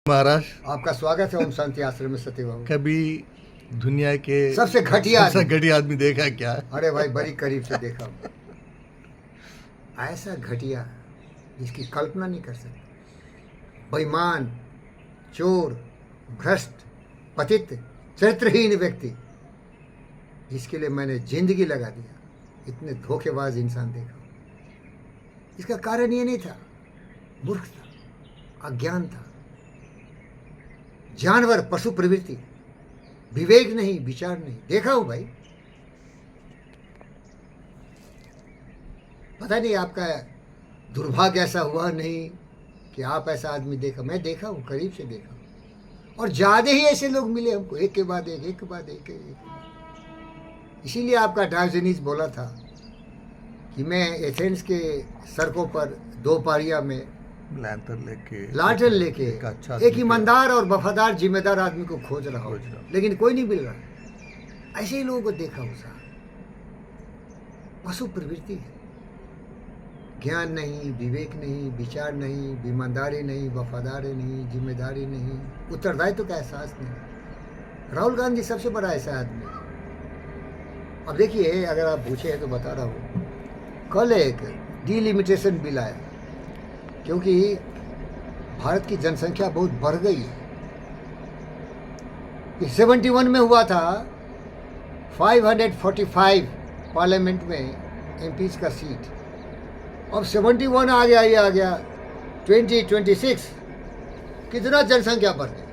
महाराज, आपका स्वागत है ओम शांति आश्रम में सत्यभामा। कभी दुनिया के सबसे घटिया आदमी देखा क्या? अरे भाई बड़ी करीब से देखा हूं। ऐसा घटिया जिसकी कल्पना नहीं कर सकते। बेईमान, चोर, भ्रष्ट, पतित, चरित्रहीन व्यक्ति जिसके लिए मैंने जिंदगी लगा दिया। इतने धोखेबाज इंसान देखा। इसका कारण ये नहीं था, मूर्खता, अज्ञान था, जानवर पशु प्रवृत्ति, विवेक नहीं, विचार नहीं। देखा हूं भाई। पता नहीं आपका दुर्भाग्य ऐसा हुआ नहीं कि आप ऐसा आदमी देखा। मैं देखा हूं, करीब से देखा हूं, और ज्यादा ही ऐसे लोग मिले हमको, एक के बाद एक, एक के बाद एक। इसीलिए आपका डायोजनीस बोला था कि मैं एथेंस के सड़कों पर दो पारियां में लाठन लेके एक ईमानदार और वफादार जिम्मेदार आदमी को खोज रहा हूँ, लेकिन कोई नहीं मिल रहा। ऐसे ही लोगों को देखा उसा। पशु प्रवृत्ति है, ज्ञान नहीं, विवेक नहीं, विचार नहीं, ईमानदारी नहीं, वफादारी नहीं, जिम्मेदारी नहीं, उत्तरदायित्व का एहसास नहीं। राहुल गांधी सबसे बड़ा ऐसा आदमी है। अब देखिए, अगर आप पूछे तो बता रहा हूँ, कल एक डिलिमिटेशन बिल आया क्योंकि भारत की जनसंख्या बहुत बढ़ गई है। 71 में हुआ था 545 पार्लियामेंट में एमपीज का सीट। अब 71 आ गया, ये आ गया 2026। कितना जनसंख्या बढ़ गई?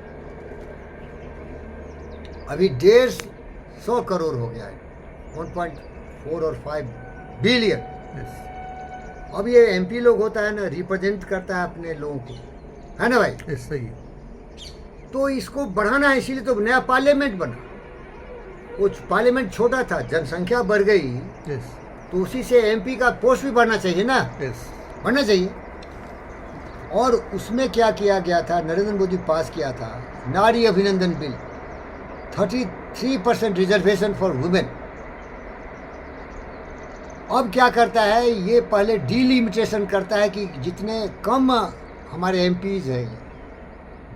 अभी 150 करोड़ हो गया है, 1.4 और 5 बिलियन। अब ये एमपी लोग होता है ना, रिप्रेजेंट करता है अपने लोगों को, है ना भाई? सही। तो इसको बढ़ाना है, इसीलिए तो नया पार्लियामेंट बना। वो पार्लियामेंट छोटा था, जनसंख्या बढ़ गई, तो उसी से एमपी का पोस्ट भी बढ़ना चाहिए ना, बढ़ना चाहिए। और उसमें क्या किया गया था, नरेंद्र मोदी पास किया था नारी अभिनंदन बिल, 33% रिजर्वेशन फॉर वुमेन। अब क्या करता है ये, पहले डिलिमिटेशन करता है कि जितने कम हमारे एमपीज हैं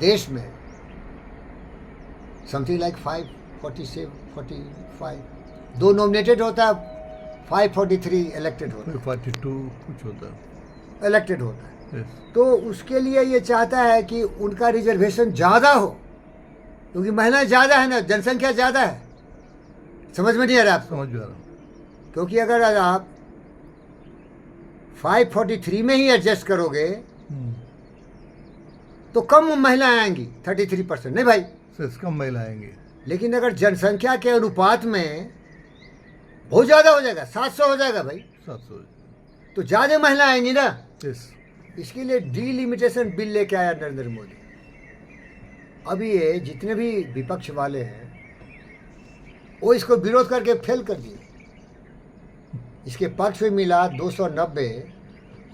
देश में, समथिंग लाइक 547, 45, 2 नॉमिनेटेड होता है, 543 इलेक्टेड होता है, 42 कुछ होता है, इलेक्टेड होता है। तो उसके लिए ये चाहता है कि उनका रिजर्वेशन ज़्यादा हो, क्योंकि महिलाएं ज़्यादा है ना, जनसंख्या ज़्यादा है। समझ में नहीं आ रहा आपको? समझ रहा हूँ। क्योंकि अगर आप 543 में ही एडजस्ट करोगे तो कम महिलाएं आएंगी, 33%। नहीं भाई, कम महिला आएंगी। लेकिन अगर जनसंख्या के अनुपात में बहुत ज़्यादा हो जाएगा, 700 हो जाएगा भाई, 700, तो ज़्यादा महिला आएंगी ना। इसके लिए डिलिमिटेशन बिल लेके आया नरेंद्र मोदी। अभी ये जितने भी विपक्ष वाले हैं वो इसको विरोध करके फेल कर दिए। इसके पक्ष में मिला 290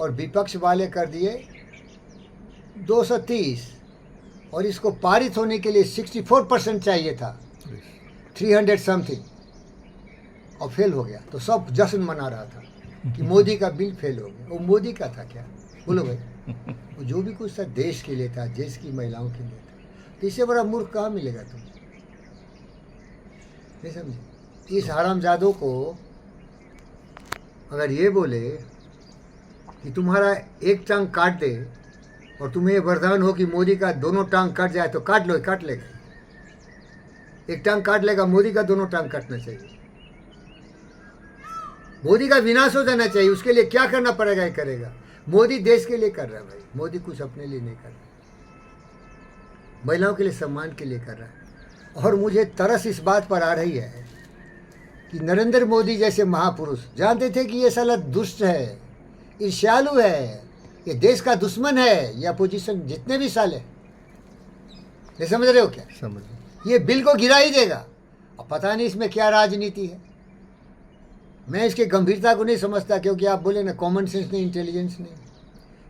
और विपक्ष वाले कर दिए 230, और इसको पारित होने के लिए 64% चाहिए था, 300 समथिंग, और फेल हो गया। तो सब जश्न मना रहा था कि मोदी का बिल फेल हो गया। वो मोदी का था क्या? बोलो भाई, वो जो भी कुछ था देश के लिए था, देश की महिलाओं के लिए था। तो इससे बड़ा मूर्ख कहाँ मिलेगा तुम? नहीं समझे? इस हरामजादों को अगर ये बोले कि तुम्हारा एक टांग काट दे और तुम्हें ये वरदान हो कि मोदी का दोनों टांग कट जाए, तो काट लो, काट लेगा। एक टांग काट लेगा, मोदी का दोनों टांग कटना चाहिए। मोदी का विनाश हो जाना चाहिए। उसके लिए क्या करना पड़ेगा ये करेगा। मोदी देश के लिए कर रहा है भाई, मोदी कुछ अपने लिए नहीं कर रहा, महिलाओं के लिए, सम्मान के लिए कर रहा है। और मुझे तरस इस बात पर आ रही है कि नरेंद्र मोदी जैसे महापुरुष जानते थे कि ये साला दुष्ट है, ईर्ष्यालु है, ये देश का दुश्मन है, ये अपोजिशन जितने भी साले, नहीं समझ रहे हो क्या? समझ। ये बिल को गिरा ही देगा। अब पता नहीं इसमें क्या राजनीति है। मैं इसकी गंभीरता को नहीं समझता, क्योंकि आप बोले ना, कॉमन सेंस नहीं, इंटेलिजेंस नहीं।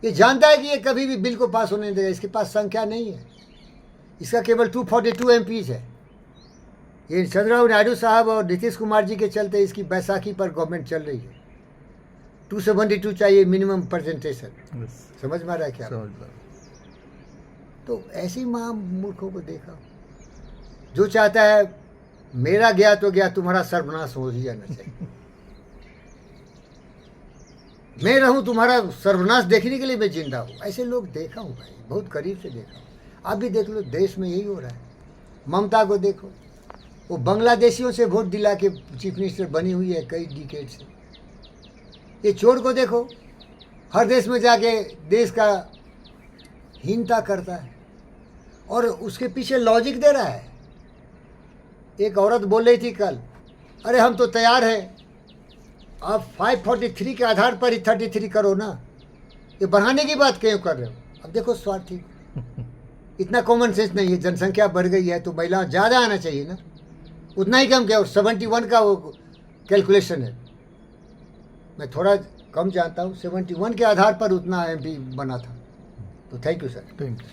ये जानता है कि ये कभी भी बिल को पास होने नहीं देगा। इसके पास संख्या नहीं है, इसका केवल 242 एमपीज है। ये चंद्रबाबू नायडू साहब और नीतीश कुमार जी के चलते इसकी बैसाखी पर गवर्नमेंट चल रही है। 272 चाहिए मिनिमम प्रेजेंटेशन। समझ में आ रहा है क्या? समझ रहा। तो ऐसी माँ मूर्खों को देखा, जो चाहता है मेरा गया तो गया, तुम्हारा सर्वनाश हो ही जाना चाहिए। मैं रहूं तुम्हारा सर्वनाश देखने के लिए मैं जिंदा हूं। ऐसे लोग देखा हूं भाई, बहुत करीब से देखा हूं। आप भी देख लो, देश में यही हो रहा है। ममता को देखो, वो बांग्लादेशियों से वोट दिला के चीफ मिनिस्टर बनी हुई है कई डिकेड से। ये चोर को देखो, हर देश में जाके देश का हीनता करता है और उसके पीछे लॉजिक दे रहा है। एक औरत बोल रही थी कल, अरे हम तो तैयार हैं, आप 543 के आधार पर ही 33 करो ना, ये बढ़ाने की बात क्यों कर रहे हो? अब देखो स्वार्थी, इतना कॉमन सेंस नहीं है। जनसंख्या बढ़ गई है तो महिला ज़्यादा आना चाहिए ना, उतना ही कम क्या, और 71 का वो कैलकुलेशन है। मैं थोड़ा कम जानता हूँ, 71 के आधार पर उतना MP बना था। तो thank you sir. Thank you.